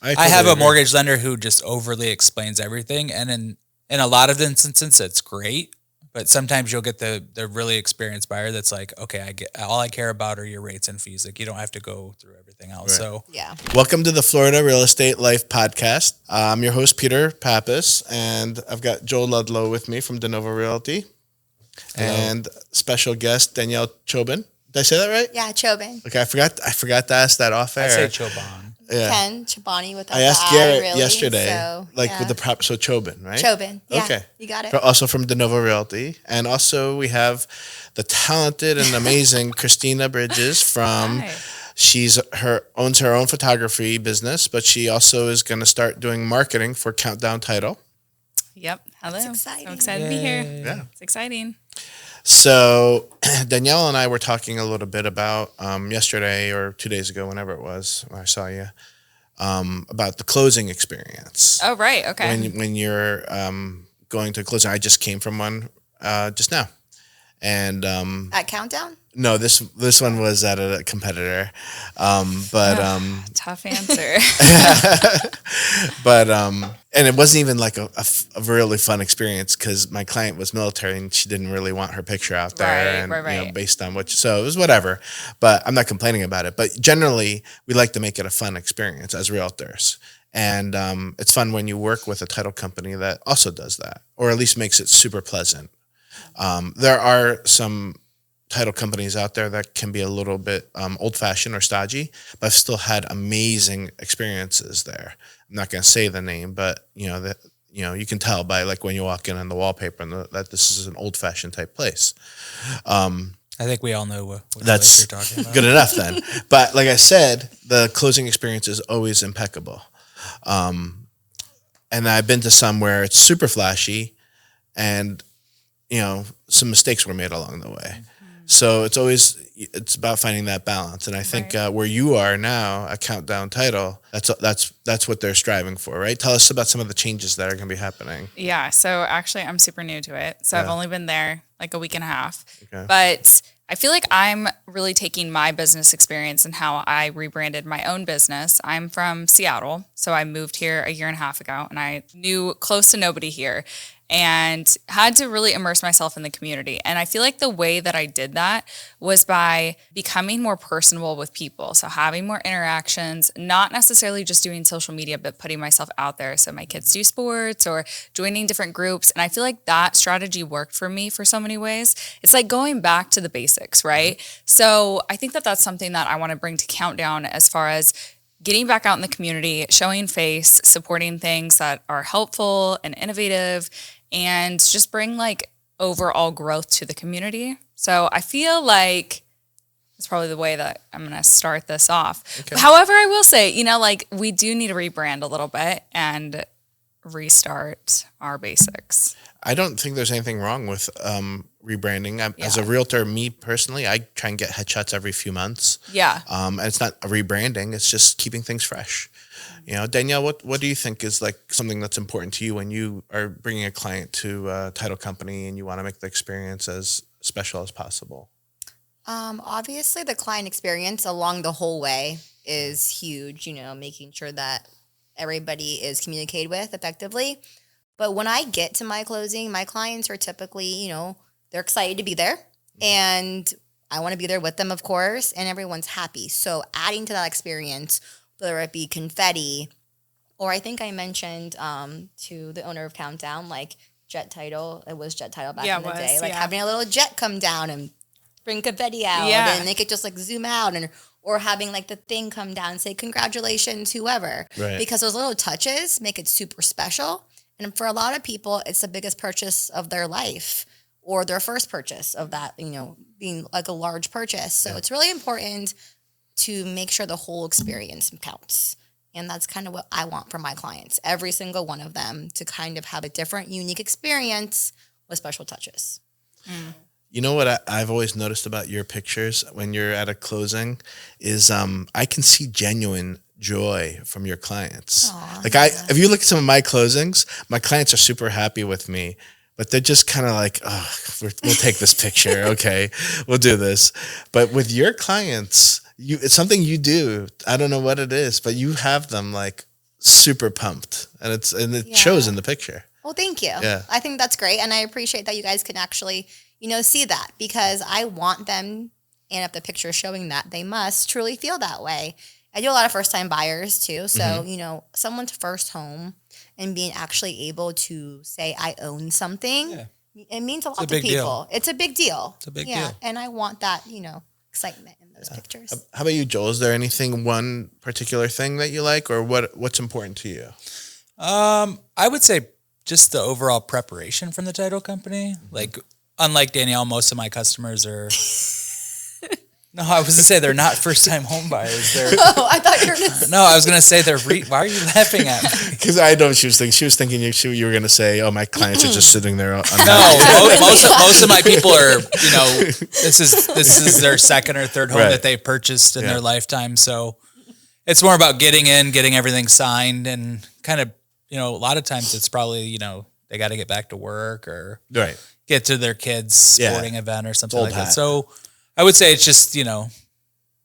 I have a mortgage lender who just overly explains everything, and in a lot of instances, it's great. But sometimes you'll get the really experienced buyer that's like, okay, all I care about are your rates and fees. Like, you don't have to go through everything else. Right. So yeah. Welcome to the Florida Real Estate Life podcast. I'm your host, Peter Pappas, and I've got Joel Ludlow with me from Denovo Realty. Hello. And special guest Danyel Choban. Did I say that right? Yeah, Choban. Okay, I forgot to ask that off air. I say Choban. Yeah. Ken Chobani with I asked Garrett really, yesterday, so, with the prop. So Choban, right? Choban. Yeah, okay, you got it. Also from Denovo Realty, and also we have the talented and amazing Kristina Bridges from. Hi. She's owns her own photography business, but she also is going to start doing marketing for Countdown Title. Yep. Hello. It's exciting. So excited to be here. Yeah. It's exciting. So Danielle and I were talking a little bit about yesterday or 2 days ago, whenever it was, when I saw you, about the closing experience. Oh, right. Okay. When you're going to closing. I just came from one just now. And at Countdown? No, this one was at a competitor. Tough answer. But and it wasn't even like a really fun experience because my client was military and she didn't really want her picture out there, right. You know, based on so it was whatever. But I'm not complaining about it. But generally, we like to make it a fun experience as realtors. And it's fun when you work with a title company that also does that, or at least makes it super pleasant. There are some title companies out there that can be a little bit old-fashioned or stodgy, but I've still had amazing experiences there. I'm not going to say the name, but you can tell by like when you walk in on the wallpaper that this is an old-fashioned type place. I think we all know what that's you're talking about. Good enough then. But like I said, the closing experience is always impeccable. And I've been to some where it's super flashy, and some mistakes were made along the way. Mm-hmm. So it's about finding that balance. And I think where you are now at Countdown Title, that's what they're striving for, right? Tell us about some of the changes that are going to be happening. Yeah. So actually I'm super new to it. So I've only been there like a week and a half, okay. But I feel like I'm really taking my business experience and how I rebranded my own business. I'm from Seattle. So I moved here a year and a half ago, and I knew close to nobody here and had to really immerse myself in the community. And I feel like the way that I did that was by becoming more personable with people. So having more interactions, not necessarily just doing social media, but putting myself out there. So my kids do sports or joining different groups. And I feel like that strategy worked for me for so many ways. It's like going back to the basics, right? So I think that that's something that I want to bring to Countdown as far as getting back out in the community, showing face, supporting things that are helpful and innovative, and just bring like overall growth to the community. So I feel like it's probably the way that I'm going to start this off. Okay. However, I will say, we do need to rebrand a little bit and restart our basics. I don't think there's anything wrong with rebranding. As a realtor, me personally, I try and get headshots every few months. Yeah. And it's not a rebranding. It's just keeping things fresh. Danielle, what do you think is like something that's important to you when you are bringing a client to a title company and you want to make the experience as special as possible? Obviously, the client experience along the whole way is huge, making sure that everybody is communicated with effectively. But when I get to my closing, my clients are typically, they're excited to be there. And I want to be there with them, of course, and everyone's happy. So adding to that experience, whether it be confetti, or I think I mentioned to the owner of Countdown, like jet title. It was jet title back in the day. Like having a little jet come down and bring confetti out and make it just like zoom out, or having like the thing come down and say, congratulations, whoever. Right. Because those little touches make it super special. And for a lot of people, it's the biggest purchase of their life or their first purchase of that, being like a large purchase. So it's really important to make sure the whole experience counts. And that's kind of what I want for my clients, every single one of them, to kind of have a different, unique experience with special touches. Mm. You know what I've always noticed about your pictures when you're at a closing is I can see genuine joy from your clients. Aww, if you look at some of my closings, my clients are super happy with me, but they're just kind of like, oh, we'll take this picture. Okay, we'll do this. But with your clients, it's something you do. I don't know what it is, but you have them like super pumped, and it shows in the picture. Well, thank you. Yeah. I think that's great. And I appreciate that you guys can actually, see that, because I want them, and if the picture is showing that, they must truly feel that way. I do a lot of first-time buyers too. So, someone's first home and being actually able to say, I own something, it means a lot to people. Deal. It's a big deal. It's a big deal. And I want that, excitement in those pictures. How about you, Joel? Is there one particular thing that you like, or what's important to you? I would say just the overall preparation from the title company. Like, unlike Danielle, most of my customers are. No, I was gonna say they're not first-time home buyers. They're. Oh, I thought you were gonna. No, I was gonna say they're. Why are you laughing at me? Because I know what she was thinking. She was thinking you were gonna say, "Oh, my clients are just sitting there." No, most of my people are. This is their second or third home that they purchased in their lifetime. So it's more about getting in, getting everything signed, and kind of a lot of times it's probably they got to get back to work or get to their kids' sporting event or something like that. So. I would say it's just,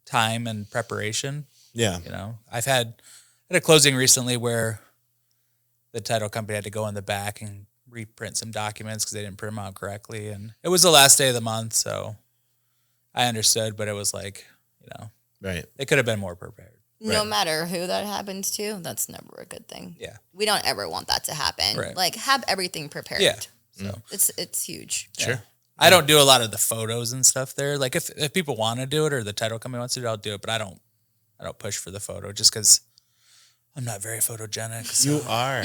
time and preparation. Yeah. I had a closing recently where the title company had to go in the back and reprint some documents because they didn't print them out correctly. And it was the last day of the month, so I understood, but it was like, right. They could have been more prepared. No matter who that happens to, that's never a good thing. Yeah. We don't ever want that to happen. Right. Like, have everything prepared. Yeah. So it's huge. Sure. Yeah. I don't do a lot of the photos and stuff there. Like if people want to do it or the title company wants to do it, I'll do it. But I don't push for the photo just because I'm not very photogenic. So. You are.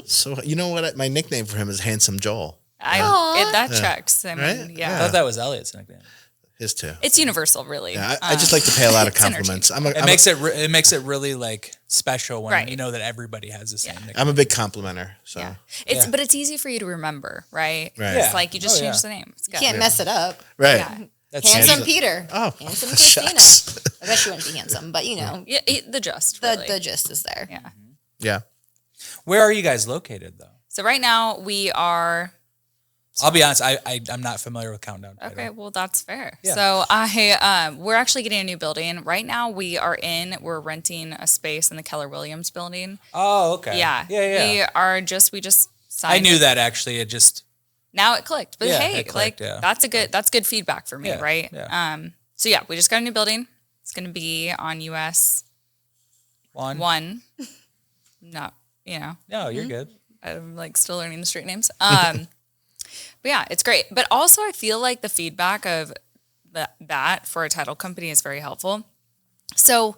So you know what? My nickname for him is Handsome Joel. That checks. I mean, Right? I thought that was Elliot's nickname. His too. It's universal, really. Yeah, I just like to pay a lot of compliments. It makes it really like special when you know that everybody has the same nickname. I'm a big complimenter. So But it's easy for you to remember, right? Right. It's like you just change the name. It's You can't mess it up. right. Yeah. That's Handsome Peter. Oh, Handsome shucks. Kristina. I guess she wouldn't be handsome, but Yeah, the gist. the Really. the gist is there. Yeah. Yeah. Where are you guys located though? So right now we are. I'll be honest, I'm not familiar with Countdown Title. Okay, well that's fair. Yeah. So we're actually getting a new building right now. We're renting a space in the Keller Williams building. Oh, okay. Yeah. We just signed. I knew it. that actually. It just Now it clicked, but hey, it clicked, that's good feedback for me, Yeah, right? yeah. So yeah, we just got a new building. It's going to be on US 1. No, No, you're good. I'm like still learning the street names. But yeah, it's great. But also I feel like the feedback of that for a title company is very helpful. So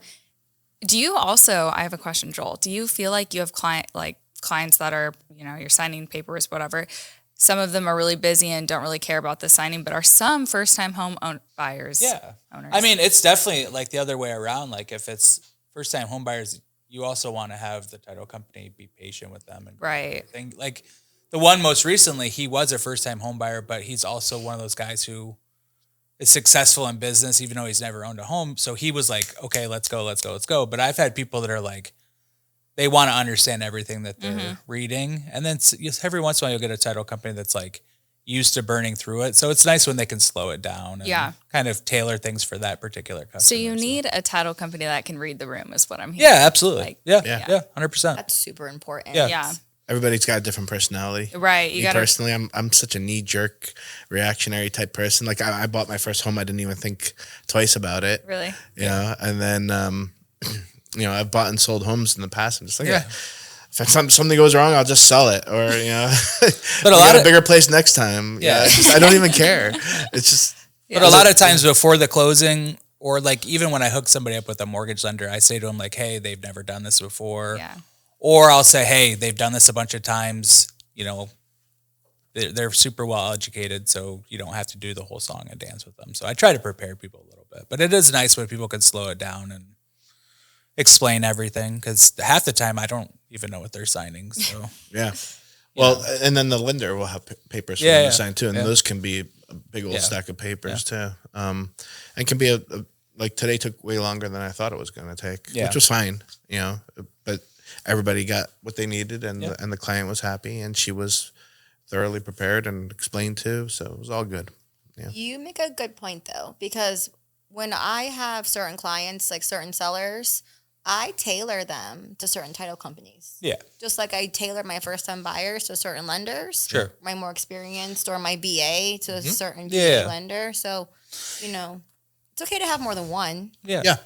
do you also, I have a question, Joel, do you feel like you have clients that are, you're signing papers, whatever. Some of them are really busy and don't really care about the signing, but are some first-time home buyers? Yeah. Owners. I mean, it's definitely like the other way around. Like if it's first-time home buyers, you also want to have the title company be patient with them. And right. Like the one most recently, he was a first-time home buyer, but he's also one of those guys who is successful in business, even though he's never owned a home. So he was like, okay, let's go. But I've had people that are like, they want to understand everything that they're reading. And then every once in a while you'll get a title company that's like used to burning through it. So it's nice when they can slow it down and kind of tailor things for that particular customer. So you need a title company that can read the room is what I'm hearing. Yeah, absolutely. Yeah, 100%. That's super important. Yeah. Everybody's got a different personality. Right. Me personally, I'm such a knee-jerk, reactionary type person. Like I bought my first home, I didn't even think twice about it. Really? You know, and then I've bought and sold homes in the past. I'm just like, if something goes wrong, I'll just sell it, or but a lot of bigger place next time. Yeah, I don't even care. It's just. But a lot of times before the closing, or like even when I hook somebody up with a mortgage lender, I say to them like, hey, they've never done this before. Yeah. Or I'll say, hey, they've done this a bunch of times. They're super well educated, so you don't have to do the whole song and dance with them. So I try to prepare people a little bit. But it is nice when people can slow it down and explain everything, because half the time I don't even know what they're signing. So yeah. Well, and then the lender will have papers for them to sign too, and those can be a big old stack of papers too. And can be like today took way longer than I thought it was going to take, which was fine, but everybody got what they needed, and the client was happy, and she was thoroughly prepared and explained to, so it was all good. Yeah. You make a good point though, because when I have certain clients, like certain sellers, I tailor them to certain title companies. Yeah. Just like I tailor my first-time buyers to certain lenders. Sure. My more experienced or my BA to a certain Yeah. BA lender. So, it's okay to have more than one. Yeah. Yeah.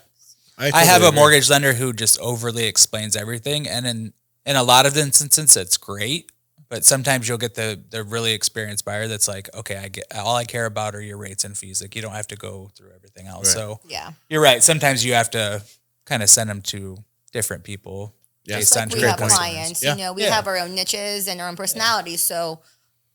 I totally have a agree. mortgage lender who just overly explains everything, and in a lot of instances, it's great. But sometimes you'll get the really experienced buyer that's like, okay, all I care about are your rates and fees. Like you don't have to go through everything else. Right. So Yeah. you're right. Sometimes you have to kind of send them to different people Yeah. based on We your have points. clients, Yeah. we have our own niches and our own personalities. So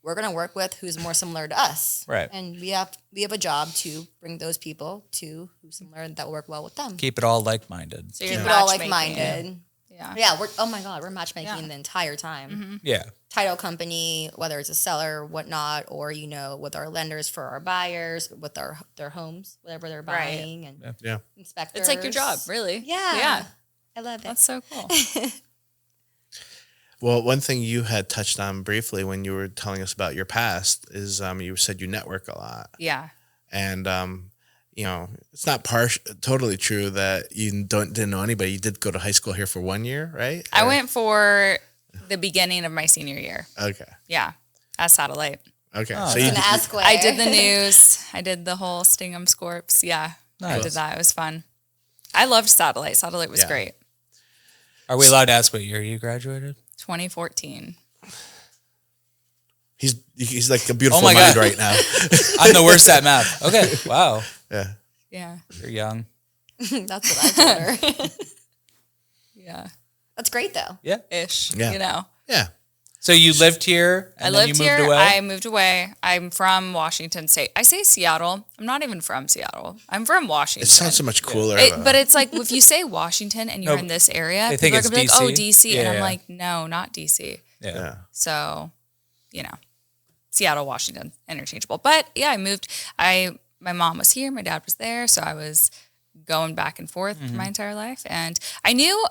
we're going to work with who's more similar to us. Right. And we have a job to bring those people to who's similar that will work well with them. Keep it all like-minded. So Keep you're it all matchmaking. like-minded. Yeah. Yeah. We're matchmaking the entire time. Yeah. Title company, whether it's a seller or whatnot, or, with our lenders for our buyers, with their homes, whatever they're Right. buying and Yeah. inspectors. It's like your job, really. Yeah. Yeah. I love it. That's so cool. Well, one thing you had touched on briefly when you were telling us about your past is you said you network a lot. Yeah. And, it's not totally true that you didn't know anybody. You did go to high school here for 1 year, right? I went for the beginning of my senior year. Okay. Yeah. At Satellite. Okay. Oh, so I was you, Gonna ask where. I did the news. I did the whole Stingham Scorps. Yeah. I Nice. did that. It was fun. I loved Satellite. Satellite was Yeah. great. Are we allowed to ask what year you graduated? 2014. he's like a beautiful Oh my mind God. right now. I'm the worst at math. Okay. Wow. Yeah. Yeah. You're young. That's what I told her. Yeah. That's great though. Yeah. Ish. Yeah. You know. Yeah. So you lived here I and then lived you moved here. away? I moved away. I'm from Washington State. I say Seattle. I'm not even from Seattle. I'm from Washington. It sounds so much cooler. But it's like if you say Washington and you're No, in this area, they think people are it's gonna be like, DC. "Oh, DC," and Yeah, I'm yeah. like, "No, not DC." yeah. yeah. So, Seattle, Washington, interchangeable. But yeah, I moved. My mom was here, my dad was there, so I was going back and forth Mm-hmm. my entire life. And I knew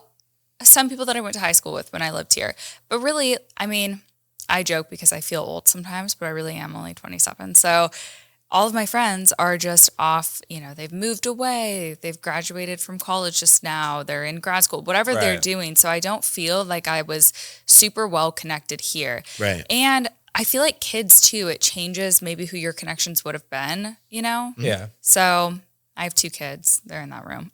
some people that I went to high school with when I lived here. But really, I joke because I feel old sometimes, but I really am only 27. So all of my friends are just off, they've moved away, they've graduated from college just now, they're in grad school, whatever they're Right. doing. So I don't feel like I was super well connected here. Right. And I feel like kids too, it changes maybe who your connections would have been, Yeah. So I have 2 kids. They're in that room.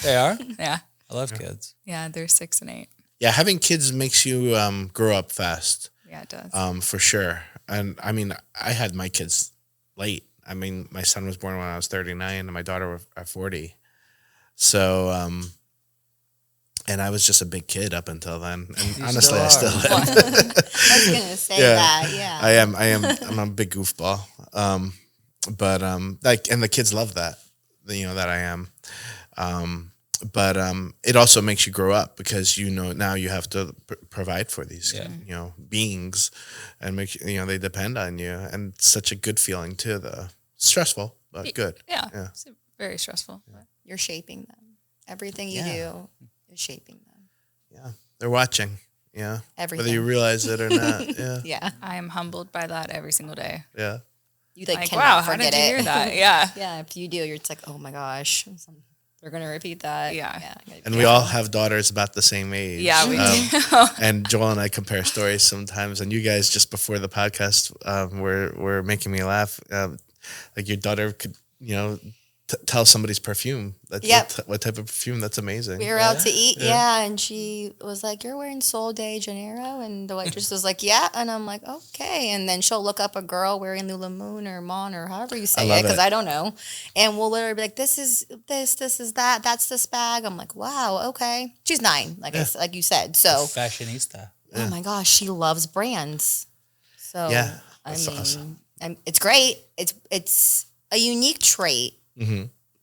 They are? Yeah. I love kids. Yeah, they're 6 and 8. Yeah. Having kids makes you grow up fast. Yeah, it does. For sure. And I had my kids late. My son was born when I was 39 and my daughter was at 40. So, and I was just a big kid up until then. And You honestly, I still still are. am. I was gonna say Yeah. that. Yeah. I am. I'm a big goofball. But and the kids love that, that I am. But it also makes you grow up because now you have to provide for these beings, and they depend on you, and it's such a good feeling too. Stressful but good. Yeah. Yeah. It's very stressful. but- You're shaping them. Everything you do is shaping them. Yeah, they're watching. Yeah, Everything. whether you realize it or not. Yeah, Yeah. I am humbled by that every single day. yeah. You Like, cannot wow, how forget did you it. hear that? Yeah. Yeah. If you do, you're just like, oh my gosh, they're gonna repeat that. Yeah. you gotta be And we all careful. have daughters about the same age. Yeah, we do. And Joel and I compare stories sometimes. And you guys, just before the podcast, were making me laugh. Like your daughter could, tell somebody's perfume. That's Yep. what type of perfume. That's amazing. We were out to eat, and she was like, "You're wearing Sol de Janeiro," and the waitress was like, "Yeah," and I'm like, "Okay," and then she'll look up a girl wearing Lululemon or Mon or however you say love it, because it. I don't know, and we'll literally be like, "This is this is that, that's this bag." I'm like, "Wow, okay." She's 9, like you said, so Fashionista. oh my gosh, she loves brands, so Yeah, I that's mean, awesome. it's great. It's a unique trait,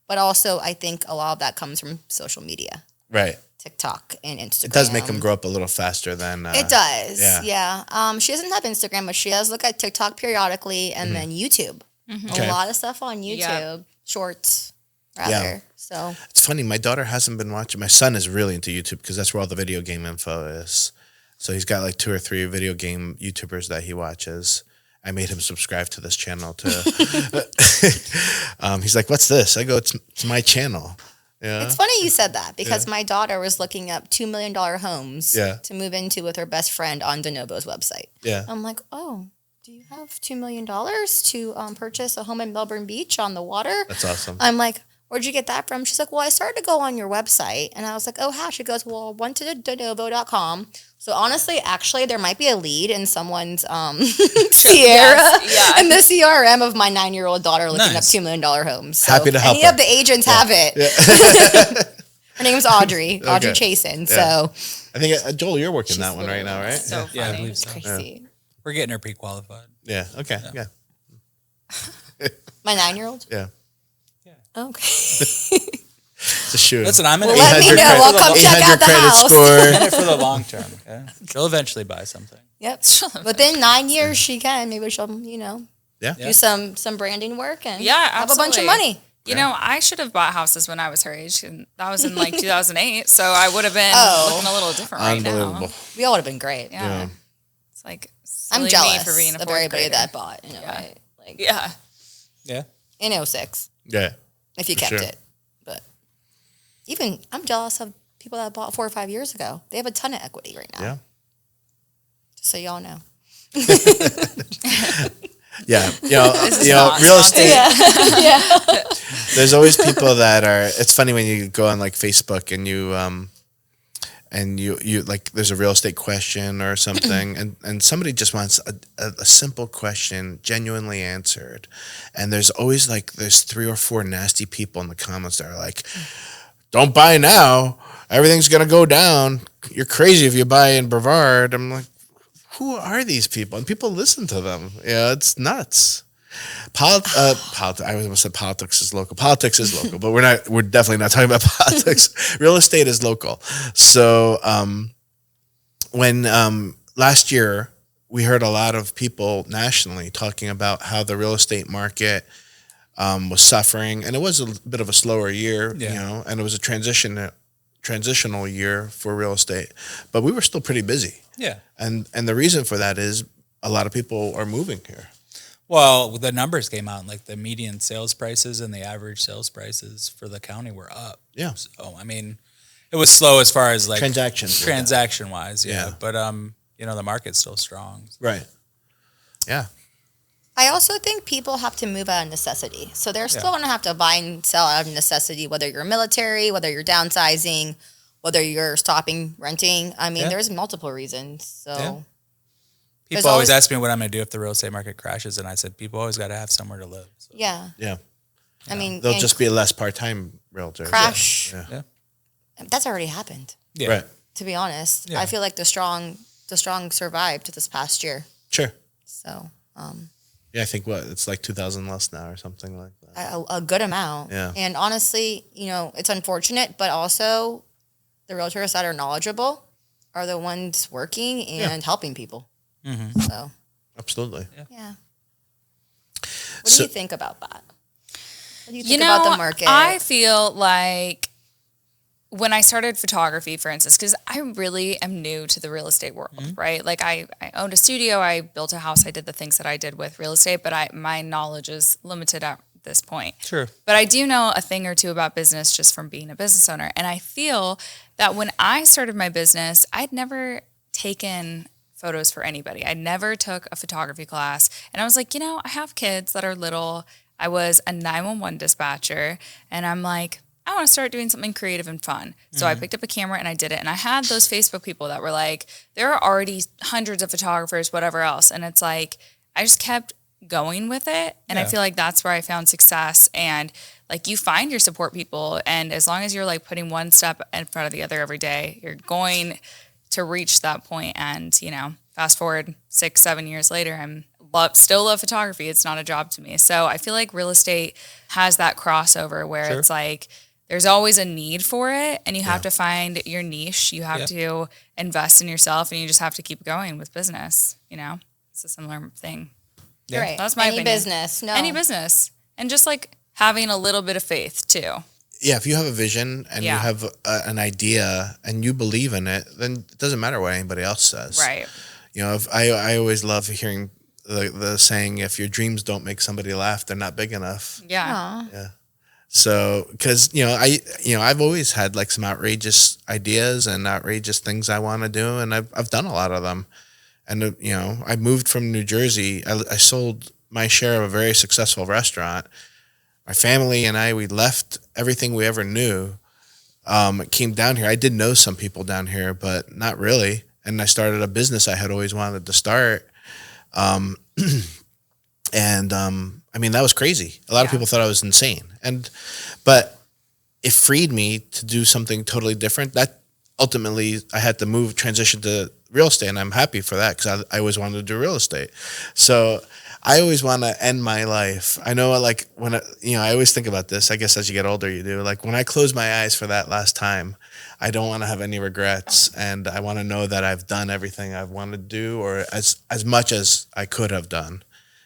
but also I think a lot of that comes from social media. Right. TikTok and Instagram. It does make them grow up a little faster than. It does. yeah. Yeah. She doesn't have Instagram, but she does look at TikTok periodically and then YouTube. Okay. A lot of stuff on YouTube, Yeah. shorts, rather. Yeah. So It's funny. My daughter hasn't been watching. My son is really into YouTube because that's where all the video game info is. So he's got like 2 or 3 video game YouTubers that he watches. I made him subscribe to this channel too. He's like, "What's this?" I go, "It's my channel." Yeah. It's funny you said that because my daughter was looking up $2 million homes to move into with her best friend on Denovo's website. Yeah. I'm like, oh, do you have $2 million to purchase a home in Melbourne Beach on the water? That's awesome. I'm like, where'd you get that from? She's like, well, I started to go on your website. And I was like, oh, how? She goes, well, I went to Denovo.com. So honestly, actually, there might be a lead in someone's Sierra in the CRM of my 9-year-old daughter looking up $2 million homes. So happy to help any her. of the agents have it. Her name's Audrey Chasen. Yeah. So I think, Joel, you're working that one right now, right? So funny. Yeah, I believe so. crazy. We're getting her pre-qualified. Yeah. Okay. Yeah. My 9-year-old? Yeah. Okay. It's a shoe. Listen, I'm in Well, it. let me know. I'll come check out the credit house. score. In it for the long term. Okay? She'll eventually buy something. Yep. Within 9 years, she can. Maybe she'll, Yeah. do some branding work and Yeah, have a bunch of absolutely. money. You know, I should have bought houses when I was her age, and that was in like 2008. So I would have been looking a little different right Unbelievable. now. We all would have been great. Yeah. It's like I'm silly jealous me for being a of fourth everybody grader. that bought, right? Like Yeah. Yeah. in 06, Yeah. if you For kept sure. it. But even I'm jealous of people that bought 4 or 5 years ago. They have a ton of equity right now. Yeah. Just so y'all know. Yeah. is not Real sponsored. estate. There's always people that are, it's funny when you go on like Facebook and you like, there's a real estate question or something and somebody just wants a simple question genuinely answered. And there's always like, there's 3 or 4 nasty people in the comments that are like, don't buy now. Everything's going to go down. You're crazy if you buy in Brevard. I'm like, who are these people? And people listen to them. Yeah, it's nuts. I almost said politics is local. Politics is local, but we're definitely not talking about politics. Real estate is local. So when last year we heard a lot of people nationally talking about how the real estate market was suffering, and it was a bit of a slower year, and it was a transitional year for real estate, but we were still pretty busy. Yeah. And the reason for that is a lot of people are moving here. Well, the numbers came out, like the median sales prices and the average sales prices for the county were up. Yeah. So, I mean, it was slow as far as like transaction wise. Yeah. Yeah. But, the market's still strong. Right. Yeah. I also think people have to move out of necessity. So they're still going to have to buy and sell out of necessity, whether you're military, whether you're downsizing, whether you're stopping renting. I mean, there's multiple reasons. So people always ask me what I'm going to do if the real estate market crashes. And I said, people always got to have somewhere to live. So. Yeah. Yeah. I mean, There'll just be less part-time realtors. crash. Yeah. That's already happened. Yeah. Right. To be honest, Yeah. I feel like the strong survived this past year. Sure. So Yeah, I think it's like 2,000 less now or something like that. a good amount. Yeah. And honestly, it's unfortunate, but also the realtors that are knowledgeable are the ones working and helping people. Mm-hmm. So Absolutely. yeah. What do you think about that? What do you think You know, about the market? I feel like when I started photography, for instance, because I really am new to the real estate world, right? Like I owned a studio, I built a house, I did the things that I did with real estate, but my knowledge is limited at this point. Sure. But I do know a thing or two about business just from being a business owner. And I feel that when I started my business, I'd never taken photos for anybody. I never took a photography class. And I was like, I have kids that are little. I was a 911 dispatcher, and I'm like, I want to start doing something creative and fun. So I picked up a camera and I did it. And I had those Facebook people that were like, there are already hundreds of photographers, whatever else. And it's like, I just kept going with it. And I feel like that's where I found success. And like, you find your support people. And as long as you're like putting one step in front of the other every day, you're going to reach that point. And, fast forward 6-7 years later, still love photography. It's not a job to me. So I feel like real estate has that crossover where it's like, there's always a need for it, and you have to find your niche. You have to invest in yourself, and you just have to keep going with business. It's a similar thing. You're right. That's my Any opinion. business. No. Any business. And just like having a little bit of faith too. Yeah, if you have a vision and you have an idea and you believe in it, then it doesn't matter what anybody else says. Right. I always love hearing the saying, if your dreams don't make somebody laugh, they're not big enough. Yeah. Aw. Yeah. So, because I've always had like some outrageous ideas and outrageous things I want to do, and I've done a lot of them. And I moved from New Jersey. I sold my share of a very successful restaurant. My family and we left everything we ever knew. Came down here. I did know some people down here, but not really. And I started a business I had always wanted to start. I mean, that was crazy. A lot of people thought I was insane. But it freed me to do something totally different. That ultimately I had to transition to real estate, and I'm happy for that because I always wanted to do real estate. So I always want to end my life. I know, like, when I always think about this. I guess as you get older, you do. Like, when I close my eyes for that last time, I don't want to have any regrets, and I want to know that I've done everything I've wanted to do, or as much as I could have done.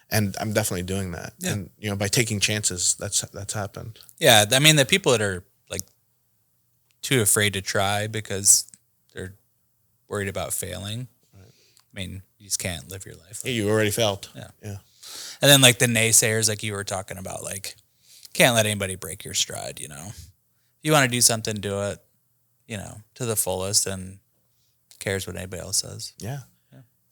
And I'm definitely doing that. Yeah. And by taking chances, that's happened. Yeah, I mean, the people that are like too afraid to try because they're worried about failing. Right. I mean, you just can't live your life. Yeah, you already failed. Yeah. Yeah. And then like the naysayers, like you were talking about, like, can't let anybody break your stride. If you want to do something, do it, to the fullest, and cares what anybody else says. Yeah.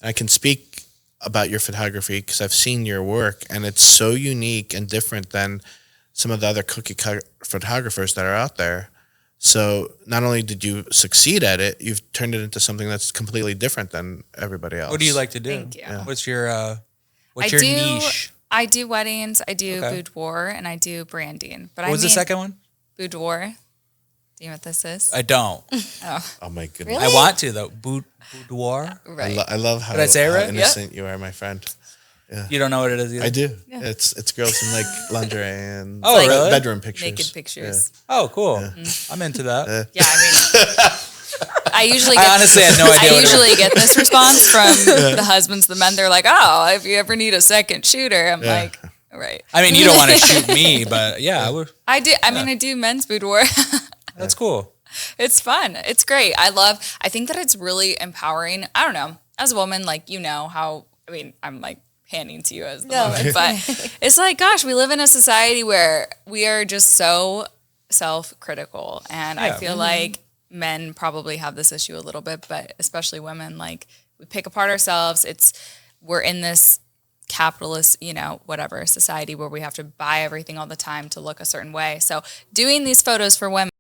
I can speak about your photography because I've seen your work, and it's so unique and different than some of the other cookie cutter photographers that are out there. So not only did you succeed at it, you've turned it into something that's completely different than everybody else. What do you like to do? Thank you. Yeah. What's your niche? I do weddings, I do boudoir, and I do branding. But what was the second one? Boudoir. Do you know what this is? I don't. Oh my goodness. Really? I want to though. Boudoir. Right. I love how, Did I say it right? innocent you are, my friend. Yeah. You don't know what it is either? I do. Yeah. It's girls in like lingerie and really? bedroom pictures. Naked pictures. Oh, cool. I'm into that. Yeah, I usually I honestly had no idea. I usually get this response from the husbands, the men. They're like, "Oh, if you ever need a second shooter," I'm like, "Right." I mean, you don't want to shoot me, but yeah, I would. I do. I mean, I do men's boudoir. That's cool. It's fun. It's great. I think that it's really empowering. I don't know. As a woman, like, how, I mean, I'm like panning to you as the woman, but it's like, gosh, we live in a society where we are just so self-critical. And I feel like men probably have this issue a little bit, but especially women, like, we pick apart ourselves. We're in this capitalist, whatever society where we have to buy everything all the time to look a certain way. So doing these photos for women